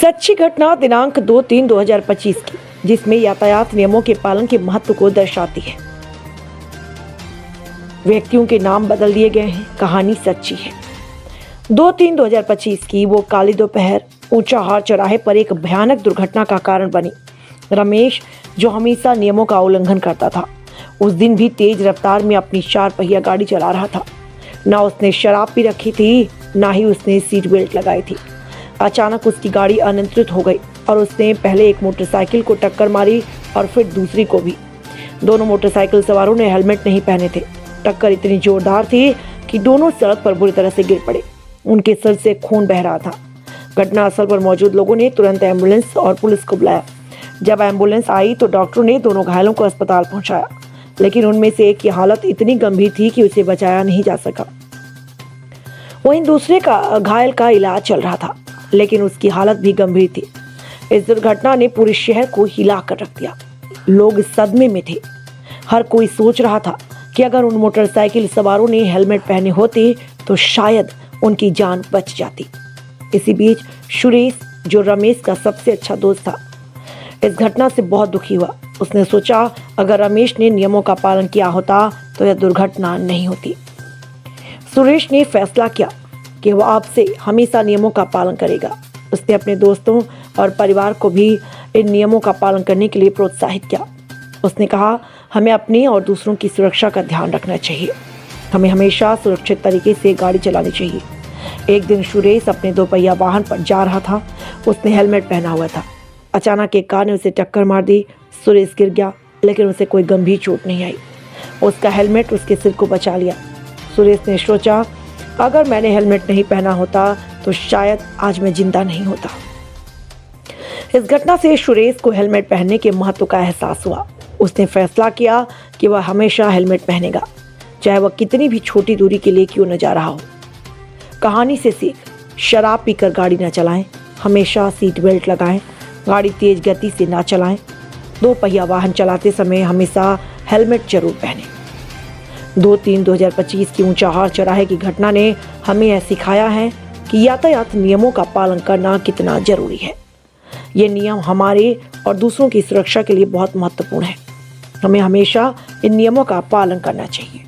सच्ची घटना दिनांक 2/3/2025 की, जिसमें यातायात नियमों के पालन के महत्व को दर्शाती है। व्यक्तियों के नाम बदल दिए गए हैं, कहानी सच्ची है। 2/3/2025 की वो काली दोपहर ऊंचाहार चौराहे पर एक भयानक दुर्घटना का कारण बनी। रमेश, जो हमेशा नियमों का उल्लंघन करता था, उस दिन भी तेज रफ्तार में अपनी 4 पहिया गाड़ी चला रहा था। ना उसने शराब पी रखी थी, ना ही उसने सीट बेल्ट लगाई थी। अचानक उसकी गाड़ी अनियंत्रित हो गई और उसने पहले एक मोटरसाइकिल को टक्कर मारी और फिर दूसरी को भी। दोनों मोटरसाइकिल सवारों ने हेलमेट नहीं पहने थे। टक्कर इतनी जोरदार थी कि दोनों सड़क पर बुरी तरह से गिर पड़े। उनके सिर से खून बह रहा था। घटनास्थल पर मौजूद लोगों ने तुरंत एम्बुलेंस और पुलिस को बुलाया। जब एम्बुलेंस आई तो डॉक्टरों ने दोनों घायलों को अस्पताल पहुंचाया, लेकिन उनमें से एक की हालत इतनी गंभीर थी कि उसे बचाया नहीं जा सका। वहीं दूसरे का घायल का इलाज चल रहा था, लेकिन उसकी हालत भी गंभीर थी। इस दुर्घटना ने पूरे शहर को हिला कर रख दिया। लोग सदमे में थे। हर कोई सोच रहा था कि अगर उन मोटरसाइकिल सवारों ने हेलमेट पहने होते तो शायद उनकी जान बच जाती। इसी बीच सुरेश, जो रमेश का सबसे अच्छा दोस्त था, इस घटना से बहुत दुखी हुआ। उसने सोचा अगर रमेश ने नियमों का पालन किया होता तो यह दुर्घटना नहीं होती। सुरेश ने फैसला किया कि वह अब से हमेशा नियमों का पालन करेगा। उसने अपने दोस्तों और परिवार को भी इन नियमों का पालन करने के लिए प्रोत्साहित किया। उसने कहा, हमें अपनी और दूसरों की सुरक्षा का ध्यान रखना चाहिए। हमें हमेशा सुरक्षित तरीके से गाड़ी चलानी चाहिए। एक दिन सुरेश अपने 2 पहिया वाहन पर जा रहा था। उसने हेलमेट पहना हुआ था। अचानक एक कार ने उसे टक्कर मार दी। सुरेश गिर गया, लेकिन उसे कोई गंभीर चोट नहीं आई। उसका हेलमेट उसके सिर को बचा लिया। सुरेश ने सोचा, अगर मैंने हेलमेट नहीं पहना होता तो शायद आज मैं जिंदा नहीं होता। इस घटना से सुरेश को हेलमेट पहनने के महत्व का एहसास हुआ। उसने फैसला किया कि वह हमेशा हेलमेट पहनेगा, चाहे वह कितनी भी छोटी दूरी के लिए क्यों न जा रहा हो। कहानी से सीख, शराब पीकर गाड़ी न चलाएं, हमेशा सीट बेल्ट लगाएं, गाड़ी तेज गति से ना चलाएं, 2 पहिया वाहन चलाते समय हमेशा हेलमेट जरूर पहनें। 2/3/2025 की ऊंचाहार चौराहे की घटना ने हमें यह सिखाया है कि यातायात नियमों का पालन करना कितना जरूरी है। ये नियम हमारे और दूसरों की सुरक्षा के लिए बहुत महत्वपूर्ण है। हमें हमेशा इन नियमों का पालन करना चाहिए।